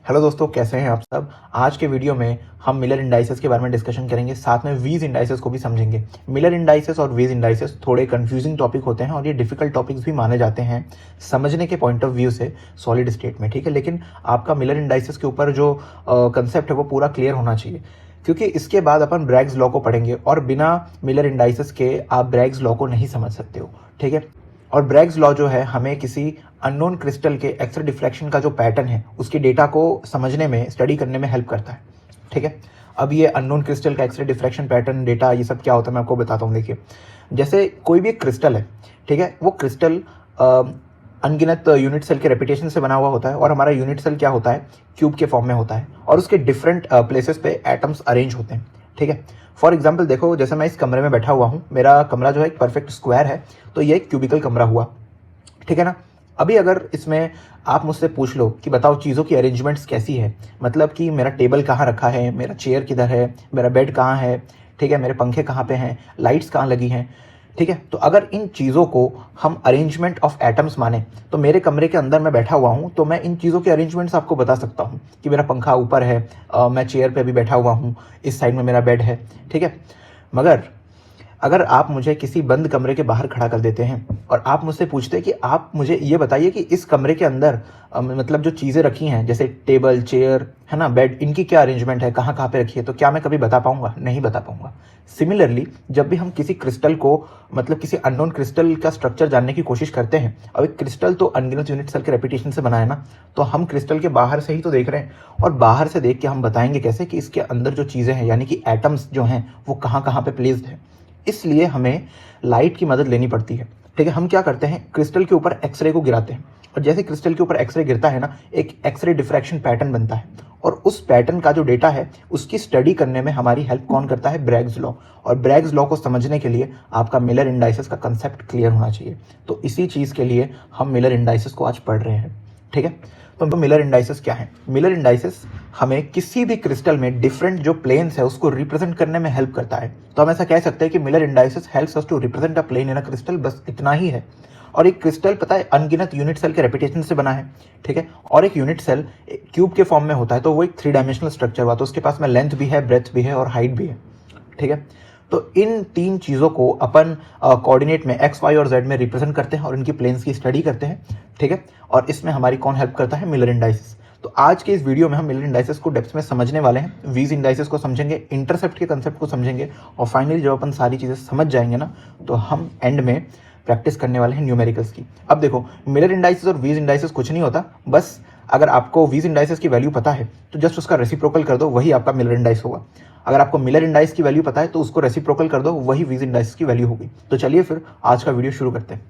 Hello दोस्तों, कैसे हैं आप सब। आज के वीडियो में हम मिलर इंडाइसेस के बारे में डिस्कशन करेंगे, साथ में वीज इंडाइसेस को भी समझेंगे। मिलर इंडाइसेस और वीज इंडाइसेस थोड़े कंफ्यूजिंग टॉपिक होते हैं और ये डिफिकल्ट टॉपिक्स भी माने जाते हैं समझने के पॉइंट ऑफ व्यू से सॉलिड स्टेट में, ठीक है। लेकिन आपका मिलर इंडाइसेस के ऊपर जो कंसेप्ट है वो पूरा क्लियर होना चाहिए, क्योंकि इसके बाद अपन ब्रैग्स लॉ को पढ़ेंगे और बिना मिलर इंडाइसेस के आप ब्रैग्स लॉ को नहीं समझ सकते हो, ठीक है। और ब्रैग्स लॉ जो है हमें किसी अननोन क्रिस्टल के एक्सरे डिफ्रैक्शन का जो पैटर्न है उसके डेटा को समझने में, स्टडी करने में हेल्प करता है, ठीक है। अब ये अननोन क्रिस्टल का एक्सरे डिफ्रैक्शन पैटर्न, डेटा, ये सब क्या होता है मैं आपको बताता हूँ। देखिए, जैसे कोई भी एक क्रिस्टल है, ठीक है, वो क्रिस्टल अनगिनत यूनिट सेल के रेपिटेशन से बना हुआ होता है और हमारा यूनिट सेल क्या होता है, क्यूब के फॉर्म में होता है और उसके डिफरेंट प्लेसेस पे एटम्स अरेंज होते हैं, ठीक है। फॉर एग्जाम्पल देखो, जैसे मैं इस कमरे में बैठा हुआ हूँ, मेरा कमरा जो है एक परफेक्ट स्क्वायर है, तो ये एक क्यूबिकल कमरा हुआ, ठीक है ना। अभी अगर इसमें आप मुझसे पूछ लो कि बताओ चीज़ों की अरेंजमेंट्स कैसी है, मतलब कि मेरा टेबल कहाँ रखा है, मेरा चेयर किधर है, मेरा बेड कहाँ है, ठीक है, मेरे पंखे कहाँ पे हैं, लाइट्स कहाँ लगी हैं, ठीक है। तो अगर इन चीज़ों को हम अरेंजमेंट ऑफ एटम्स माने, तो मेरे कमरे के अंदर मैं बैठा हुआ हूँ तो मैं इन चीज़ों के अरेंजमेंट्स आपको बता सकता हूँ कि मेरा पंखा ऊपर है, मैं चेयर पे अभी बैठा हुआ हूँ, इस साइड में मेरा बेड है, ठीक है। मगर अगर आप मुझे किसी बंद कमरे के बाहर खड़ा कर देते हैं और आप मुझसे पूछते हैं कि आप मुझे ये बताइए कि इस कमरे के अंदर मतलब जो चीज़ें रखी हैं, जैसे टेबल, चेयर, है ना, बेड, इनकी क्या अरेंजमेंट है, कहाँ कहाँ पे रखी है, तो क्या मैं कभी बता पाऊंगा? नहीं बता पाऊंगा। सिमिलरली, जब भी हम किसी क्रिस्टल को, मतलब किसी अननोन क्रिस्टल का स्ट्रक्चर जानने की कोशिश करते हैं, अब एक क्रिस्टल तो अनगिनत यूनिट सेल के रेपिटेशन से बना है ना, तो हम क्रिस्टल के बाहर से ही तो देख रहे हैं और बाहर से देख के हम बताएंगे कैसे कि इसके अंदर जो चीज़ें हैं, यानी कि एटम्स जो हैं, वो कहाँ कहाँ पे प्लेस्ड है। इसलिए हमें लाइट की मदद लेनी पड़ती है, ठीक है। हम क्या करते हैं, क्रिस्टल के ऊपर एक्सरे को गिराते हैं और जैसे क्रिस्टल के ऊपर एक्सरे गिरता है ना, एक एक्सरे डिफ्रैक्शन पैटर्न बनता है और उस पैटर्न का जो डेटा है उसकी स्टडी करने में हमारी हेल्प कौन करता है? Bragg's law. और ब्रैग्स लॉ को समझने के लिए आपका मिलर इंडाइसेस का कंसेप्ट क्लियर होना चाहिए। तो इसी चीज़ के लिए हम मिलर इंडाइसेस को आज पढ़ रहे हैं, ठीक है। तो मिलर इंडाइसेस क्या है? मिलर इंडाइसेस हमें किसी भी क्रिस्टल में डिफरेंट जो प्लेन्स है उसको रिप्रेजेंट करने में हेल्प करता है। तो हम ऐसा कह सकते हैं कि Miller indices helps us to represent a plane in a crystal, बस इतना ही है। और एक क्रिस्टल पता है अनगिनत यूनिट सेल के रेपिटेशन से बना है, ठीक है। और एक यूनिट सेल क्यूब के फॉर्म में होता है, तो वो एक 3 डायमेंशनल स्ट्रक्चर हुआ, तो उसके पास में लेंथ भी है, ब्रेथ भी है और हाइट भी है, ठीक है। तो इन तीन चीज़ों को अपन कोऑर्डिनेट में एक्स, वाई और जेड में रिप्रेजेंट करते हैं और इनकी प्लेन्स की स्टडी करते हैं, ठीक है। और इसमें हमारी कौन हेल्प करता है? Miller indices. तो आज के इस वीडियो में हम मिलर इंडाइसेस को डेप्थ में समझने वाले हैं, वीज इंडाइसेस को समझेंगे, इंटरसेप्ट के कंसेप्ट को समझेंगे और फाइनली जब अपन सारी चीज़ें समझ जाएंगे ना, तो हम एंड में प्रैक्टिस करने वाले हैं न्यूमेरिकल्स की। अब देखो, मिलर इंडाइसेस और वीज इंडाइसेस कुछ नहीं होता, बस अगर आपको वीज इंडाइसेस की वैल्यू पता है तो जस्ट उसका रेसिप्रोकल कर दो, वही आपका मिलर इंडाइस होगा। अगर आपको मिलर इंडाइस की वैल्यू पता है तो उसको रेसिप्रोकल कर दो, वही वीज इंडाइस की वैल्यू होगी। तो चलिए फिर आज का वीडियो शुरू करते हैं।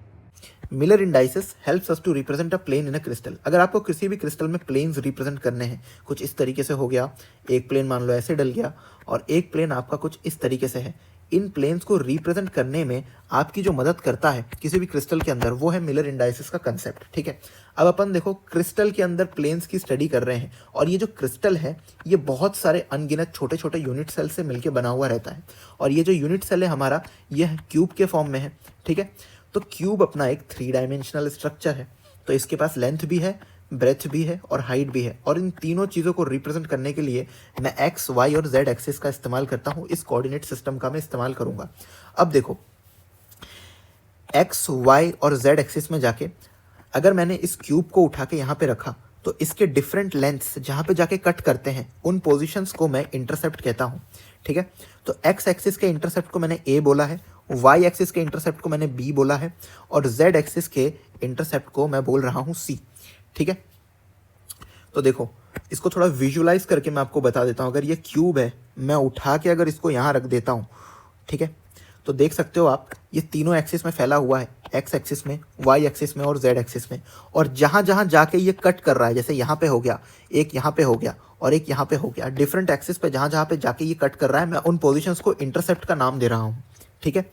Miller indices helps us to represent a plane in a crystal. अगर आपको किसी भी क्रिस्टल में प्लेन्स रिप्रेजेंट करने हैं, कुछ इस तरीके से हो गया, एक प्लेन मान लो ऐसे डल गया और एक प्लेन आपका कुछ इस तरीके से है, इन प्लेन्स को रिप्रेजेंट करने में आपकी जो मदद करता है किसी भी क्रिस्टल के अंदर, वो है मिलर इंडाइसेस का कंसेप्ट, ठीक है। अब अपन देखो, क्रिस्टल के अंदर प्लेन्स की स्टडी कर रहे हैं और ये जो क्रिस्टल है ये बहुत सारे अनगिनत छोटे छोटे यूनिट सेल से मिलकर बना हुआ रहता है और ये जो यूनिट सेल है हमारा, यह क्यूब के फॉर्म में है, ठीक है। तो क्यूब अपना एक 3 डायमेंशनल स्ट्रक्चर है, तो इसके पास लेंथ भी है, ब्रेथ भी है और हाइट भी है। और इन तीनों चीज़ों को रिप्रेजेंट करने के लिए मैं एक्स, वाई और जेड एक्सिस का इस्तेमाल करता हूँ, इस कोऑर्डिनेट सिस्टम का मैं इस्तेमाल करूँगा। अब देखो, एक्स, वाई और जेड एक्सिस में जाके अगर मैंने इस क्यूब को उठा के यहाँ पे रखा तो इसके डिफरेंट लेंथ्स जहाँ पे जाके कट करते हैं उन पोजीशंस को मैं इंटरसेप्ट कहता हूँ, ठीक है। तो एक्स एक्सिस के इंटरसेप्ट को मैंने ए बोला है, वाई एक्सिस के इंटरसेप्ट को मैंने बी बोला है और जेड एक्सिस के इंटरसेप्ट को मैं बोल रहा हूँ सी, ठीक है। तो देखो, इसको थोड़ा विजुअलाइज करके मैं आपको बता देता हूँ। अगर ये क्यूब है, मैं उठा के अगर इसको यहाँ रख देता हूँ, ठीक है, तो देख सकते हो आप, ये तीनों एक्सिस में फैला हुआ है, एक्स एक्सिस में, वाई एक्सिस में और जेड एक्सिस में। और जहाँ जहाँ जाके ये कट कर रहा है, जैसे यहाँ पे हो गया, एक यहाँ पे हो गया और एक यहाँ पे हो गया, डिफरेंट एक्सिस पे जहाँ जहाँ पे जाके ये कट कर रहा है, मैं उन पोजीशंस को इंटरसेप्ट का नाम दे रहा हूँ, ठीक है।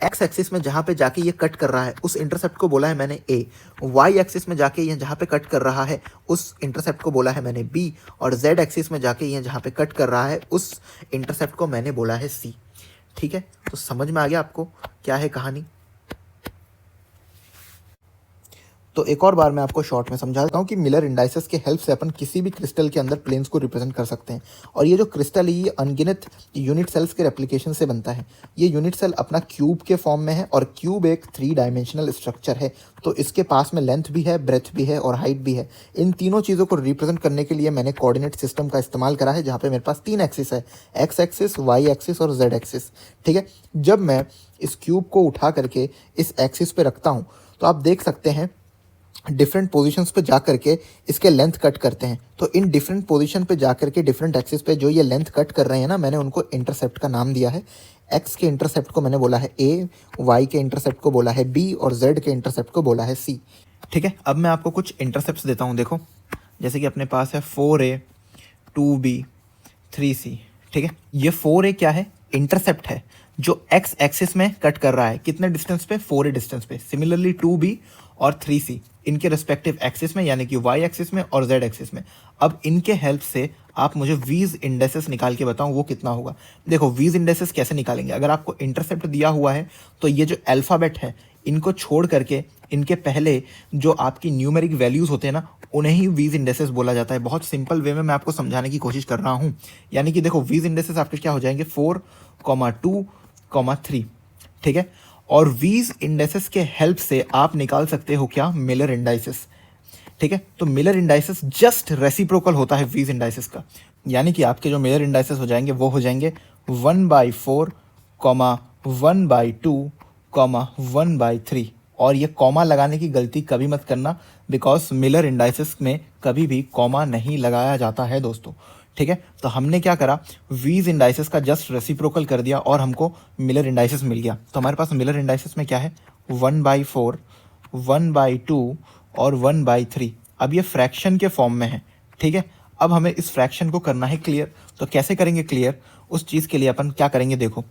एक्स एक्सिस में जहाँ पे जाके ये कट कर रहा है उस इंटरसेप्ट को बोला है मैंने ए, वाई एक्सिस में जाके ये जहाँ पे कट कर रहा है उस इंटरसेप्ट को बोला है मैंने बी और जेड एक्सिस में जाके ये जहाँ पे कट कर रहा है उस इंटरसेप्ट को मैंने बोला है सी, ठीक है। तो समझ में आ गया आपको क्या है कहानी? तो एक और बार मैं आपको शॉर्ट में समझा देता हूँ कि मिलर इंडाइसेस के हेल्प से अपन किसी भी क्रिस्टल के अंदर प्लेन्स को रिप्रेजेंट कर सकते हैं। और ये जो क्रिस्टल है ये अनगिनत यूनिट सेल्स के रेप्लिकेशन से बनता है। ये यूनिट सेल अपना क्यूब के फॉर्म में है और क्यूब एक 3 डायमेंशनल स्ट्रक्चर है, तो इसके पास में लेंथ भी है, ब्रेथ भी है और हाइट भी है। इन तीनों चीज़ों को रिप्रेजेंट करने के लिए मैंने कोऑर्डिनेट सिस्टम का इस्तेमाल करा है, जहाँ पे मेरे पास 3 एक्सिस है, एक्स एक्सिस, वाई एक्सिस और जेड एक्सिस। ठीक है, जब मैं इस क्यूब को उठा करके इस एक्सिस पे रखता हूँ तो आप देख सकते हैं डिफरेंट पोजीशंस पे जा करके इसके लेंथ कट करते हैं। तो इन डिफरेंट पोजीशन पे जा करके डिफरेंट एक्सिस पे जो ये लेंथ कट कर रहे हैं ना, मैंने उनको इंटरसेप्ट का नाम दिया है। एक्स के इंटरसेप्ट को मैंने बोला है ए, वाई के इंटरसेप्ट को बोला है बी और जेड के इंटरसेप्ट को बोला है सी। ठीक है, अब मैं आपको कुछ इंटरसेप्ट्स देता हूँ। देखो, जैसे कि अपने पास है 4A, 2B, 3C। ठीक है, ये 4A क्या है? इंटरसेप्ट है जो एक्स एक्सिस में कट कर रहा है। कितने डिस्टेंस पे? 4A डिस्टेंस पे। सिमिलरली 2B और 3C इनके रेस्पेक्टिव एक्सिस में, यानी कि वाई एक्सिस में और जेड एक्सिस में। अब इनके हेल्प से आप मुझे वीज इंडेसेस निकाल के बताओ वो कितना होगा। देखो, वीज इंडेसेस कैसे निकालेंगे? अगर आपको इंटरसेप्ट दिया हुआ है तो ये जो अल्फ़ाबेट है इनको छोड़ करके इनके पहले जो आपकी न्यूमेरिक वैल्यूज़ होते हैं ना, उन्हें ही वीज इंडेसेस बोला जाता है। बहुत सिंपल वे में मैं आपको समझाने की कोशिश कर रहा हूँ। यानी कि देखो, वीज इंडेसेस आपके क्या हो जाएंगे? 4, 2, 3। ठीक है, और वीज इंडेसेस के हेल्प से आप निकाल सकते हो क्या? Miller indices. ठीक है, तो मिलर इंडाइसेस जस्ट रेसिप्रोकल होता है वीज इंडाइसेस का। यानी कि आपके जो मिलर इंडाइसेस हो जाएंगे वो हो जाएंगे 1/4, 1/2, 1/3। और ये कॉमा लगाने की गलती कभी मत करना, बिकॉज मिलर इंडाइसेस में कभी भी कॉमा नहीं लगाया जाता है दोस्तों। ठीक है, तो हमने क्या करा? वीज इंडाइसेस का जस्ट रेसिप्रोकल कर दिया और हमको मिलर इंडाइसेस मिल गया। तो हमारे पास मिलर इंडाइसेस में क्या है? 1/4, 1/2 और 1/3। अब ये फ्रैक्शन के फॉर्म में है। ठीक है, अब हमें इस फ्रैक्शन को करना है क्लियर। तो कैसे करेंगे क्लियर? उस चीज़ के लिए अपन क्या करेंगे? देखो,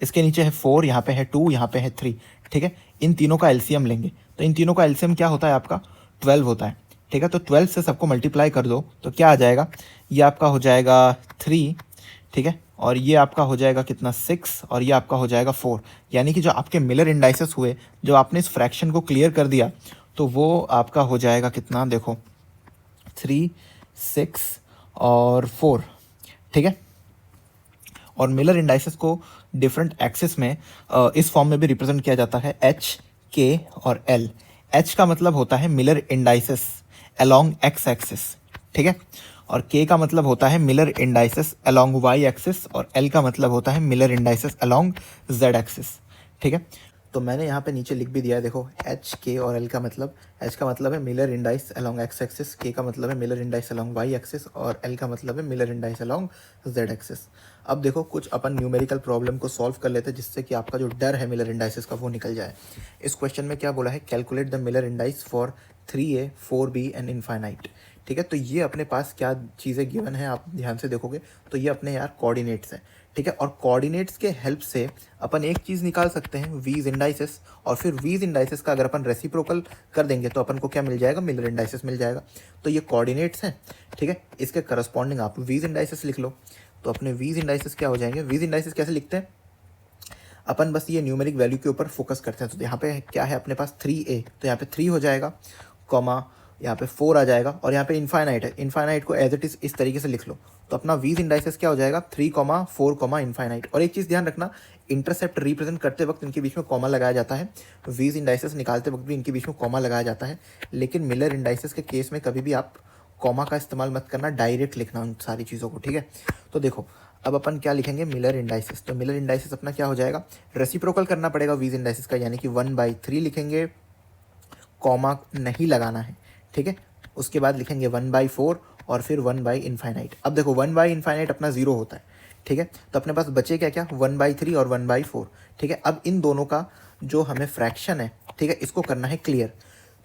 इसके नीचे है 4, यहाँ पे है 2, यहाँ पे है 3। ठीक है, इन तीनों का एलसीएम लेंगे। तो इन तीनों का एलसीएम क्या होता है? आपका 12 होता है। ठीक है, तो 12 से सबको मल्टीप्लाई कर दो तो क्या आ जाएगा? ये आपका हो जाएगा 3। ठीक है, और ये आपका हो जाएगा कितना? 6, और ये आपका हो जाएगा 4। यानी कि जो आपके मिलर इंडाइसेस हुए, जो आपने इस फ्रैक्शन को क्लियर कर दिया, तो वो आपका हो जाएगा कितना? देखो, 3, 6 और 4। ठीक है, और मिलर इंडाइसेस को डिफरेंट एक्सिस में इस फॉर्म में भी रिप्रेजेंट किया जाता है, एच, के और एल। एच का मतलब होता है Miller indices along x axis. ठीक है, और के का मतलब होता है Miller indices along y axis, और एल का मतलब होता है Miller indices along z axis. ठीक है, तो मैंने यहाँ पे नीचे लिख भी दिया है। देखो, एच, के और एल का मतलब, एच का मतलब है Miller indices along x axis, के का मतलब है Miller indices along y axis, और एल का मतलब है Miller indices along z axis. अब देखो, कुछ अपन न्यूमेरिकल प्रॉब्लम को सॉल्व कर लेते हैं जिससे कि आपका जो डर है मिलर इंडाइसेस का वो निकल जाए। इस क्वेश्चन में क्या बोला है? Calculate the Miller indices for 3A, 4B and infinite. ठीक है, तो ये अपने पास क्या चीज़ें गिवन है, आप ध्यान से देखोगे तो ये अपने यार कोऑर्डिनेट्स हैं। ठीक है, और कोऑर्डिनेट्स के हेल्प से अपन एक चीज़ निकाल सकते हैं, वीज इंडाइसेस। और फिर वीज इंडाइसेस का अगर अपन रेसिप्रोकल कर देंगे तो अपन को क्या मिल जाएगा? मिलर इंडाइसेस मिल जाएगा। तो ये कोऑर्डिनेट्स हैं। ठीक है, इसके करस्पॉन्डिंग आप वीज इंडाइसेस लिख लो। तो अपने वीज इंडाइसेस क्या हो जाएंगे? वीज इंडाइसेस कैसे लिखते हैं? अपन बस ये न्यूमेरिक वैल्यू के ऊपर फोकस करते हैं। तो यहाँ पे क्या है अपने पास? 3A, तो यहाँ पे 3 हो जाएगा, कॉमा यहाँ पे 4 आ जाएगा, और यहाँ पे इनफाइनाइट है। इनफाइनाइट को एज इट इज इस तरीके से लिख लो। तो अपना वीज इंडाइसेस क्या हो जाएगा? 3, 4, इनफाइनाइट। और एक चीज़ ध्यान रखना, इंटरसेप्ट रिप्रेजेंट करते वक्त इनके बीच में कॉमा लगाया जाता है, वीज इंडाइसेस निकालते वक्त भी इनके बीच में कॉमा लगाया जाता है। लेकिन मिलर इंडाइसेस के केस में कभी भी आप कॉमा का इस्तेमाल मत करना, डायरेक्ट लिखना उन सारी चीज़ों को। ठीक है, तो देखो, अब अपन क्या लिखेंगे? Miller indices. तो मिलर इंडाइसेस अपना क्या हो जाएगा? रेसिप्रोकल करना पड़ेगा वीज इंडाइसेस का, यानी कि 1/3 लिखेंगे, कॉमा नहीं लगाना है। ठीक है, उसके बाद लिखेंगे 1/4 और फिर 1/इनफाइनाइट। अब देखो, 1/इनफाइनाइट अपना 0 होता है। ठीक है, तो अपने पास बचे क्या क्या? 1/3 और 1/4। ठीक है, अब इन दोनों का जो हमें फ्रैक्शन है, ठीक है, इसको करना है क्लियर।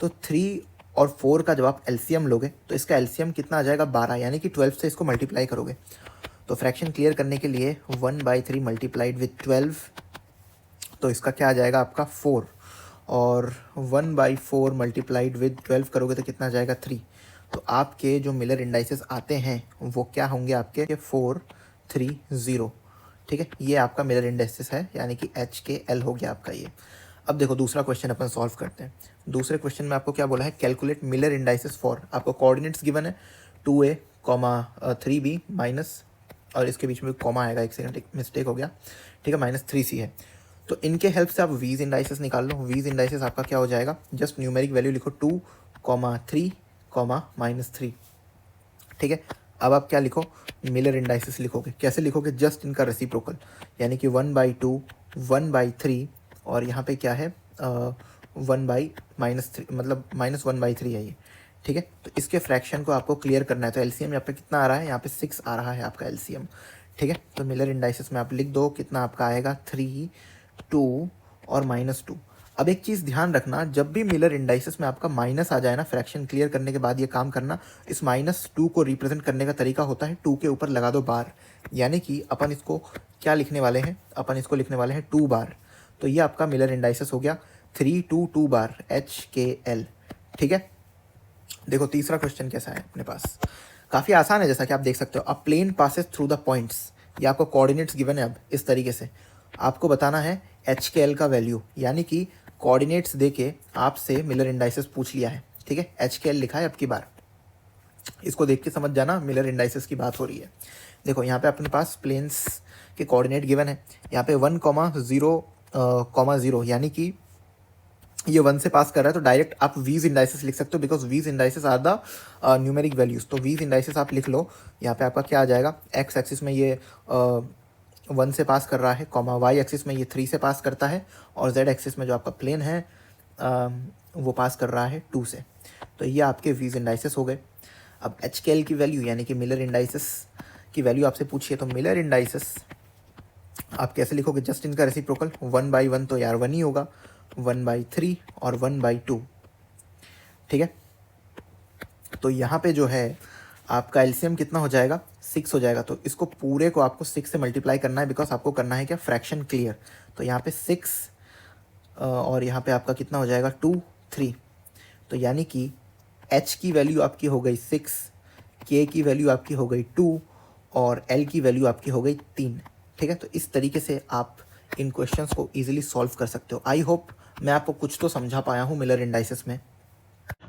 तो 3 और 4 का जब आप एलसीएम लोगे तो इसका एलसीएम कितना आ जाएगा? 12, यानी कि 12 से इसको मल्टीप्लाई करोगे। तो फ्रैक्शन क्लियर करने के लिए 1/3 मल्टीप्लाइड विथ 12, तो इसका क्या आ जाएगा? आपका 4। और 1/4 मल्टीप्लाइड विद 12 करोगे तो कितना आ जाएगा? 3। तो आपके जो मिलर इंडाइसेस आते हैं वो क्या होंगे? आपके 4, 3, 0। ठीक है, ये आपका मिलर इंडाइसेस है, यानी कि HKL हो गया आपका ये। अब देखो दूसरा क्वेश्चन अपन सॉल्व करते हैं। दूसरे क्वेश्चन में आपको क्या बोला है, कैलकुलेट मिलर इंडाइसेस फॉर, आपको कोऑर्डिनेट्स गिवन है 2a, 3b माइनस, और इसके बीच में कॉमा आएगा, एक सेकंड, एक मिस्टेक हो गया, ठीक है, -3c है। तो इनके हेल्प से आप वीज इंडाइसेस निकाल लो। वीज इंडाइसेस आपका क्या हो जाएगा, जस्ट न्यूमेरिक वैल्यू लिखो 2, 3, -3, ठीक है। अब आप क्या लिखो, मिलर इंडाइसेस लिखोगे। कैसे लिखोगे, जस्ट इनका रेसिप्रोकल, यानी कि 1/2, 1/3, और यहाँ पे क्या है 1/-3, मतलब -1/3 है ये, ठीक है। तो इसके फ्रैक्शन को आपको क्लियर करना है। तो एलसीएम यहाँ पे कितना आ रहा है, यहाँ पे 6 आ रहा है आपका एलसीएम, ठीक है। तो मिलर इंडाइसेस में आप लिख दो, कितना आपका आएगा 3, 2 और -2। अब एक चीज़ ध्यान रखना, जब भी मिलर इंडाइसेस में आपका माइनस आ जाए ना, फ्रैक्शन क्लियर करने के बाद ये काम करना, इस -2 को रिप्रेजेंट करने का तरीका होता है 2 के ऊपर लगा दो बार, यानी कि अपन इसको क्या लिखने वाले हैं, अपन इसको लिखने वाले हैं 2 बार। तो ये आपका मिलर इंडाइसेस हो गया 3, 2, 2 बार HKL, ठीक है। देखो तीसरा क्वेश्चन कैसा है अपने पास, काफ़ी आसान है, जैसा कि आप देख सकते हो। A plane passes through the points, ये आपको कोऑर्डिनेट्स गिवन है। अब इस तरीके से आपको बताना है HKL का वैल्यू, यानी कि कोऑर्डिनेट्स देके आपसे मिलर इंडाइसेस पूछ लिया है, ठीक है। HKL लिखा है, अब की बार इसको देख के समझ जाना मिलर इंडाइसेस की बात हो रही है। देखो यहाँ पे अपने पास प्लेन्स के कोऑर्डिनेट गिवन है, यहाँ पे 1,0,0, यानी कि ये 1 से पास कर रहा है, तो डायरेक्ट आप वीज इंडाइसेस लिख सकते हो, because these indices are the numeric values. तो वीज इंडाइसेस आप लिख लो। यहाँ पे आपका क्या आ जाएगा, एक्स एक्सिस में ये 1 से पास कर रहा है, वाई एक्सिस में ये 3 से पास करता है, और जेड एक्सिस में जो आपका प्लेन है वो पास कर रहा है 2 से। तो ये आपके वीज इंडाइसेस हो गए। अब HKL की वैल्यू, यानी कि मिलर इंडाइसेस की वैल्यू आपसे पूछिए, तो मिलर इंडाइसेस आप कैसे लिखोगे, जस्ट इनका रेसिप्रोकल, 1/1 तो यार 1 ही होगा, 1/3 और 1/2, ठीक है। तो यहाँ पे जो है आपका एलसीएम कितना हो जाएगा, 6 हो जाएगा। तो इसको पूरे को आपको 6 से मल्टीप्लाई करना है, बिकॉज आपको करना है क्या, फ्रैक्शन क्लियर। तो यहाँ पे 6 और यहाँ पे आपका कितना हो जाएगा 2, 3। तो यानी कि H की वैल्यू आपकी हो गई 6, K की वैल्यू आपकी हो गई 2, और L की वैल्यू आपकी हो गई 3, ठीक है। तो इस तरीके से आप इन क्वेश्चंस को इजीली सॉल्व कर सकते हो। आई होप मैं आपको कुछ तो समझा पाया हूँ मिलर इंडाइसेस में।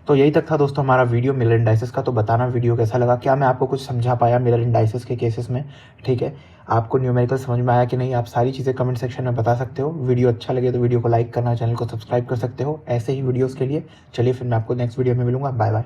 तो यही तक था दोस्तों हमारा वीडियो मिलर इंडाइसेस का। तो बताना वीडियो कैसा लगा, क्या मैं आपको कुछ समझा पाया मिलर इंडाइसेस के केसेस में, ठीक है। आपको न्यूमेरिकल समझ में आया कि नहीं, आप सारी चीज़ें कमेंट सेक्शन में बता सकते हो। वीडियो अच्छा लगे तो वीडियो को लाइक करना, चैनल को सब्सक्राइब कर सकते हो ऐसे ही वीडियोज़ के लिए। चलिए फिर मैं आपको नेक्स्ट वीडियो में मिलूंगा, बाय बाय।